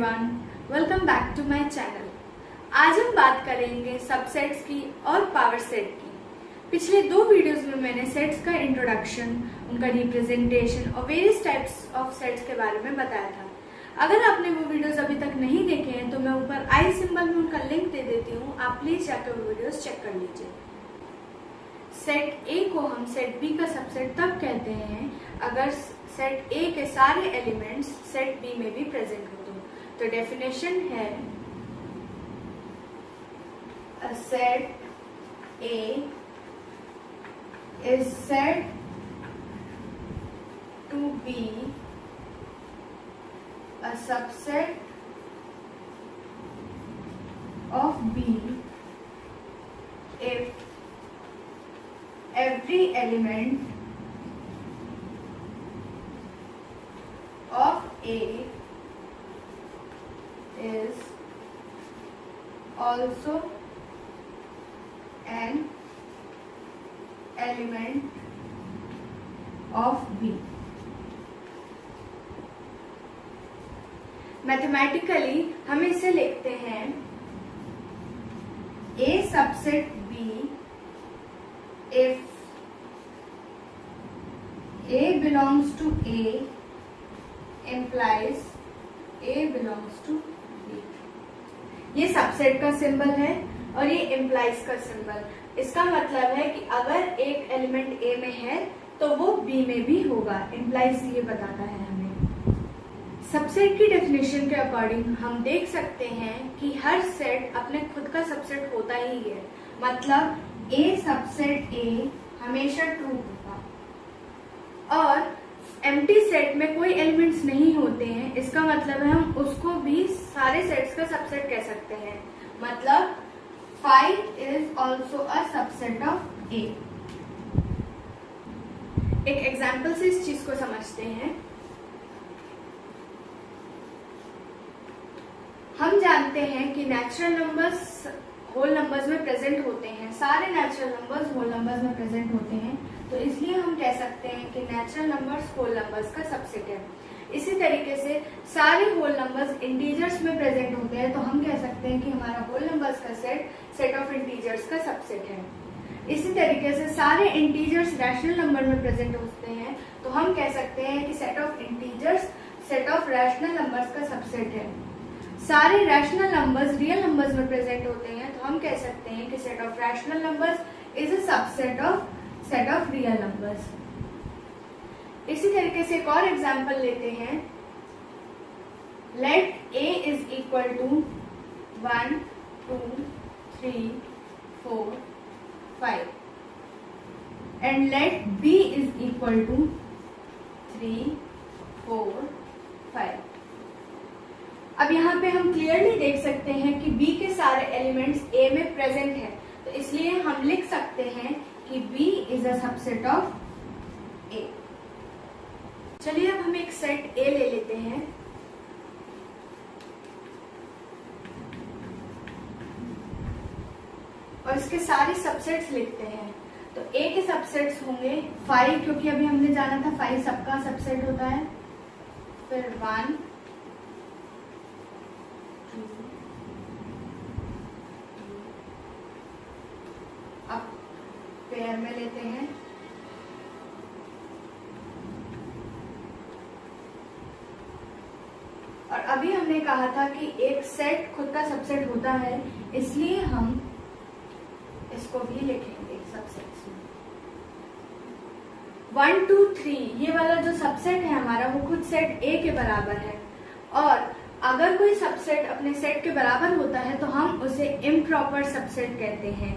Everyone, welcome back to my channel. आज हम बात करेंगे सबसेट्स की और पावर सेट की। पिछले दो वीडियोस में मैंने सेट्स का इंट्रोडक्शन, उनका रिप्रेजेंटेशन और वेरियस टाइप्स ऑफ सेट्स के बारे में बताया था। अगर आपने वो वीडियोस अभी तक नहीं देखे हैं तो मैं ऊपर आई सिंबल में उनका लिंक दे देती हूँ, आप प्लीज जाकर वो वीडियोस चेक कर लीजिए। सेट ए को हम सेट बी का सबसेट तब कहते हैं अगर सेट ए के सारे एलिमेंट्स सेट बी में भी प्रेजेंट हो तो डेफिनेशन है a set A is said to be a subset of B if every element of A is also an element of B. Mathematically हम इसे लिखते हैं A subset B if A belongs to A implies A belongs to B। ये subset का symbol है और ये implies का सिंबल। इसका मतलब है कि अगर एक एलिमेंट ए में है तो वो बी में भी होगा। इम्प्लाइज ये बताता है हमें। सबसेट की डेफिनेशन के अकॉर्डिंग हम देख सकते हैं कि हर सेट अपने खुद का सबसेट होता ही है। मतलब ए सबसेट ए हमेशा ट्रू होगा और एम्प्टी सेट में कोई एलिमेंट्स नहीं होते हैं। इसका मतलब है हम उसको भी सारे सेट्स का सबसेट कह सकते हैं। मतलब 5 is also a subset of A। एक एग्जाम्पल से इस चीज को समझते हैं। हम जानते हैं कि नेचुरल नंबर्स होल नंबर्स में प्रेजेंट होते हैं। सारे नेचुरल नंबर्स होल नंबर्स में प्रेजेंट होते हैं, तो इसलिए हम कह सकते हैं कि नेचुरल नंबर्स होल नंबर्स का सबसेट है। इसी तरीके से सारे होल नंबर्स इंटीजर्स में प्रेजेंट होते हैं, तो हम कह सकते हैं कि हमारा होल नंबर्स का सेट ऑफ इंटीजर्स का सबसेट है। इसी तरीके से सारे इंटीजर्स रैशनल नंबर में प्रेजेंट होते हैं, तो हम कह सकते हैं कि set of integers set of rational numbers का सबसेट है। सारे रैशनल नंबर्स रियल नंबर्स में प्रेजेंट होते हैं, तो हम कह सकते हैं कि set of rational numbers is a subset of set of real numbers. इसी तरीके से एक और एग्जाम्पल लेते हैं। Let A is equal to 1 2 3 4 5 and let B is equal to 3 4 5। अब यहाँ पे हम क्लियरली देख सकते हैं कि B के सारे एलिमेंट्स A में प्रेजेंट है, तो इसलिए हम लिख सकते हैं कि B is a subset of A। चलिए अब हम एक सेट A ले लेते हैं और इसके सारे सबसेट्स लिखते हैं। तो A के सबसेट्स होंगे 5, क्योंकि अभी हमने जाना था 5 सबका सबसेट होता है। फिर 1 2 अब पेयर में लेते हैं और अभी हमने कहा था कि एक सेट खुद का सबसेट होता है, इसलिए हम इसको भी लिखेंगे सबसेट्स में। 1 2 3 ये वाला जो सबसेट है हमारा वो खुद सेट A के बराबर है, और अगर कोई सबसेट अपने सेट के बराबर होता है तो हम उसे इम्प्रॉपर सबसेट कहते हैं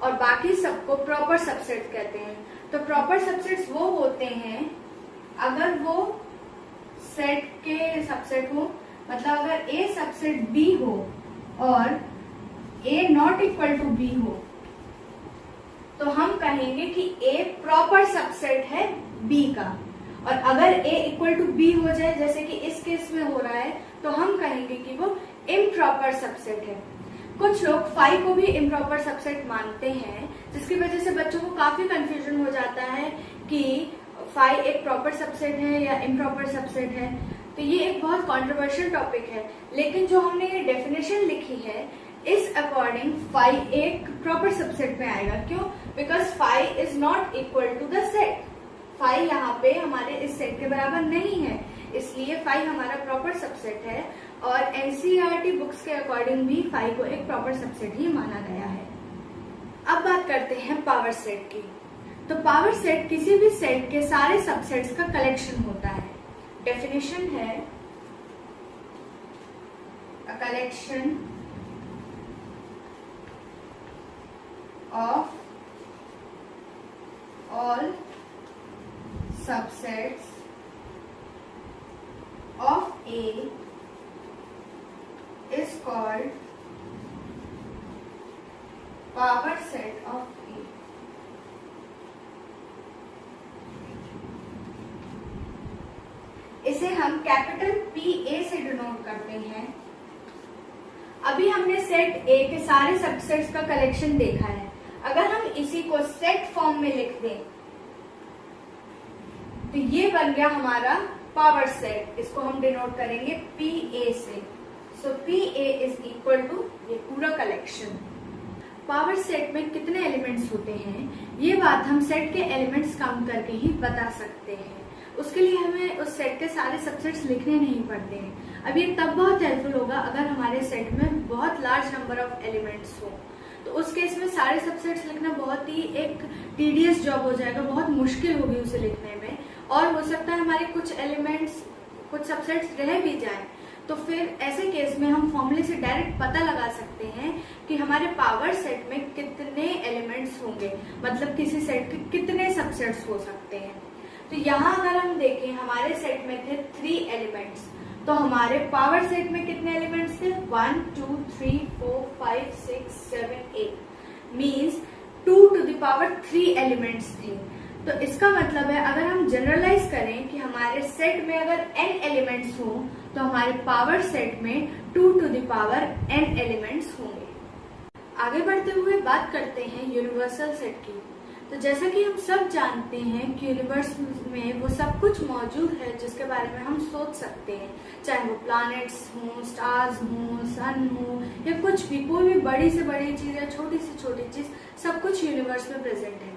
और बाकी सबको प्रॉपर सबसेट कहते हैं। तो प्रॉपर सबसेट्स वो होते हैं अगर वो सेट के सबसेट हो, मतलब अगर A सबसेट B हो और A not equal to B हो तो हम कहेंगे कि A प्रॉपर सबसेट है B का। और अगर A इक्वल टू B हो जाए, जैसे कि इस केस में हो रहा है, तो हम कहेंगे कि वो इम्प्रॉपर सबसेट है। कुछ लोग 5 को भी इम्प्रॉपर सबसेट मानते हैं, जिसकी वजह से बच्चों को काफी कंफ्यूजन हो जाता है कि 5 एक प्रॉपर सबसेट है या इम्प्रॉपर सबसेट है। तो ये एक बहुत कंट्रोवर्शियल टॉपिक है, लेकिन जो हमने ये डेफिनेशन लिखी है इस अकॉर्डिंग फाई एक प्रॉपर सबसेट में आएगा। क्यों? Because phi is not equal to the set. Phi यहाँ पे हमारे इस सेट के बराबर नहीं है, इसलिए फाई हमारा प्रॉपर सबसेट है और एनसीईआरटी बुक्स के अकॉर्डिंग भी फाई को एक प्रॉपर सबसेट ही माना गया है। अब बात करते हैं पावर सेट की। तो पावर सेट किसी भी सेट के सारे सबसेट्स का कलेक्शन होता है। डेफिनेशन है a collection of all subsets of A is called power set of A. इसे हम कैपिटल PA से डिनोट करते हैं। अभी हमने सेट A के सारे सबसेट्स का कलेक्शन देखा है। अगर हम इसी को सेट फॉर्म में लिख दें तो ये बन गया हमारा पावर सेट। इसको हम डिनोट करेंगे PA से। सो PA इज इक्वल टू ये पूरा कलेक्शन। पावर सेट में कितने एलिमेंट्स होते हैं ये बात हम सेट के एलिमेंट्स काउंट करके ही बता सकते हैं। उसके लिए हमें उस सेट के सारे सबसेट्स लिखने नहीं पड़ते हैं। अब ये तब बहुत हेल्पफुल होगा अगर हमारे सेट में बहुत लार्ज नंबर ऑफ एलिमेंट्स हो, तो उस केस में सारे सबसेट्स लिखना बहुत ही एक टीडियस जॉब हो जाएगा, बहुत मुश्किल होगी उसे लिखने में। और हो सकता है हमारे कुछ एलिमेंट्स कुछ सबसेट्स रह भी जाए, तो फिर ऐसे केस में हम फॉर्मूले से डायरेक्ट पता लगा सकते हैं कि हमारे पावर सेट में कितने एलिमेंट्स होंगे, मतलब किसी सेट के कितने सबसेट्स हो सकते हैं। तो यहाँ अगर हम देखें हमारे सेट में थे 3 एलिमेंट्स, तो हमारे पावर सेट में कितने एलिमेंट्स थे? 1 2 3 4 5 6 7 8 means 2 to the power 3 elements थे। तो इसका मतलब है अगर हम जनरलाइज करें कि हमारे सेट में अगर n एलिमेंट्स हो तो हमारे पावर सेट में 2 to the power n elements होंगे। आगे बढ़ते हुए बात करते हैं यूनिवर्सल सेट की। तो जैसा कि हम सब जानते हैं कि यूनिवर्स में वो सब कुछ मौजूद है जिसके बारे में हम सोच सकते हैं, चाहे वो प्लैनेट्स हों, स्टार्स हों, सन हो या कुछ भी, कोई भी बड़ी से बड़ी चीज या छोटी से छोटी चीज, सब कुछ यूनिवर्स में प्रेजेंट है।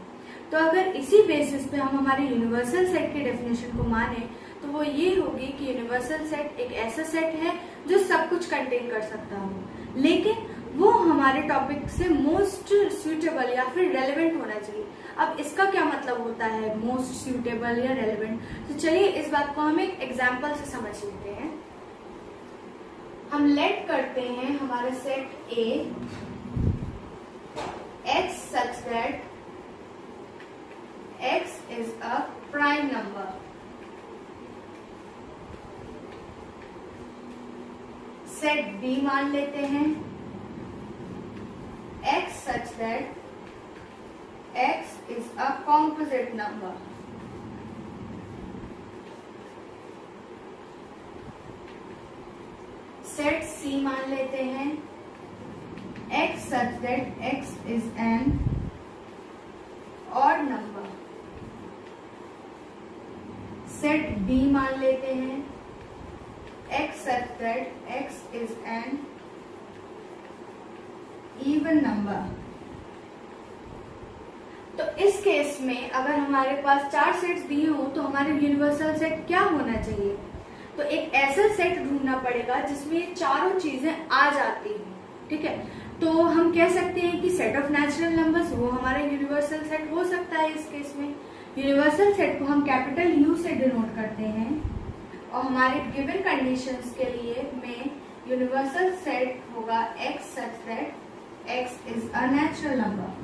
तो अगर इसी बेसिस पे हम हमारे यूनिवर्सल सेट की डेफिनेशन को माने तो वो ये होगी कि यूनिवर्सल सेट एक ऐसा सेट है जो सब कुछ कंटेन कर सकता हो, लेकिन वो हमारे टॉपिक से मोस्ट सूटेबल या फिर रेलेवेंट होना चाहिए। अब इसका क्या मतलब होता है मोस्ट सूटेबल या रेलेवेंट? तो चलिए इस बात को हम एक एग्जांपल से समझ लेते हैं। हम लेट करते हैं हमारा set A X such that X is a prime number। Set B मान लेते हैं X such that X is a composite number। Set C मान लेते हैं X such that X is an odd number। Set B मान लेते हैं X such that X is an even number। तो इस केस में अगर हमारे पास 4 सेट्स दिए हो तो हमारे यूनिवर्सल सेट क्या होना चाहिए? तो एक ऐसा सेट ढूंढना पड़ेगा जिसमें ये चारों चीजें आ जाती हैं। ठीक है, तो हम कह सकते हैं कि सेट ऑफ नेचुरल नंबर्स वो हमारा यूनिवर्सल सेट हो सकता है। इस केस में यूनिवर्सल सेट को हम कैपिटल U से डिनोट करते हैं और हमारे गिवन कंडीशंस के लिए में यूनिवर्सल सेट होगा X such that X is a natural number।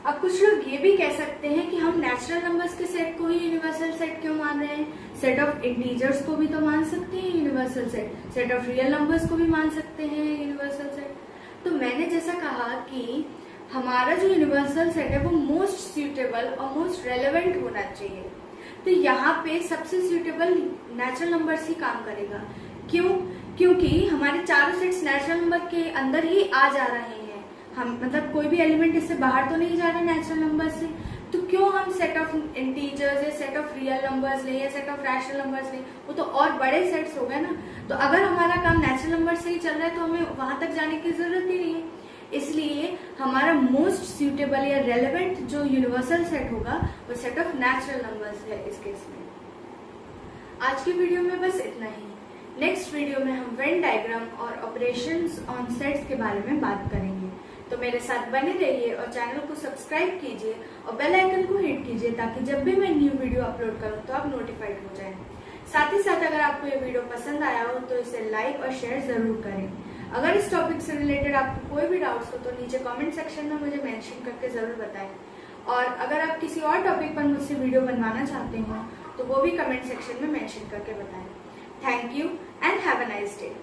अब कुछ लोग ये भी कह सकते हैं कि हम नेचुरल नंबर्स के सेट को ही यूनिवर्सल सेट क्यों मान रहे हैं? सेट ऑफ इंटीजर्स को भी तो मान सकते हैं universal set, set of real numbers को भी मान सकते हैं यूनिवर्सल सेट। तो मैंने जैसा कहा कि हमारा जो यूनिवर्सल सेट है वो मोस्ट सूटेबल और मोस्ट रेलेवेंट होना चाहिए। तो यहाँ पे सबसे सूटेबल नेचुरल नंबर्स ही काम करेगा। क्यों? क्योंकि हमारे चारों सेट्स नेचुरल नंबर के अंदर ही आ जा रहे हैं। हम मतलब कोई भी एलिमेंट इससे बाहर तो नहीं जा रहा नेचुरल नंबर से, तो क्यों हम सेट ऑफ इंटीजर्स या सेट ऑफ रियल नंबर्स लें या सेट ऑफ रैशनल नंबर्स लें, वो तो और बड़े सेट्स हो गए ना। तो अगर हमारा काम नेचुरल नंबर से ही चल रहा है तो हमें वहां तक जाने की जरूरत ही नहीं है। इसलिए हमारा मोस्ट सूटेबल या रेलेवेंट जो यूनिवर्सल सेट होगा वो सेट ऑफ नेचुरल नंबर्स है इस केस में। आज की वीडियो में बस इतना ही। नेक्स्ट वीडियो में हम वेन डायग्राम और ऑपरेशंस ऑन सेट्स के बारे में बात करेंगे। तो मेरे साथ बने रहिए और चैनल को सब्सक्राइब कीजिए और बेल आइकन को हिट कीजिए ताकि जब भी मैं न्यू वीडियो अपलोड करूं तो आप नोटिफाइड हो जाएं। साथ ही साथ अगर आपको ये वीडियो पसंद आया हो तो इसे लाइक और शेयर जरूर करें। अगर इस टॉपिक से रिलेटेड आपको कोई भी डाउट्स हो तो नीचे कमेंट सेक्शन में मुझे मेंशन करके जरूर बताएं। और अगर आप किसी और टॉपिक पर मुझसे वीडियो बनवाना चाहते हो तो वो भी कमेंट सेक्शन में मेंशन करके बताएं। Thank you and have a nice day.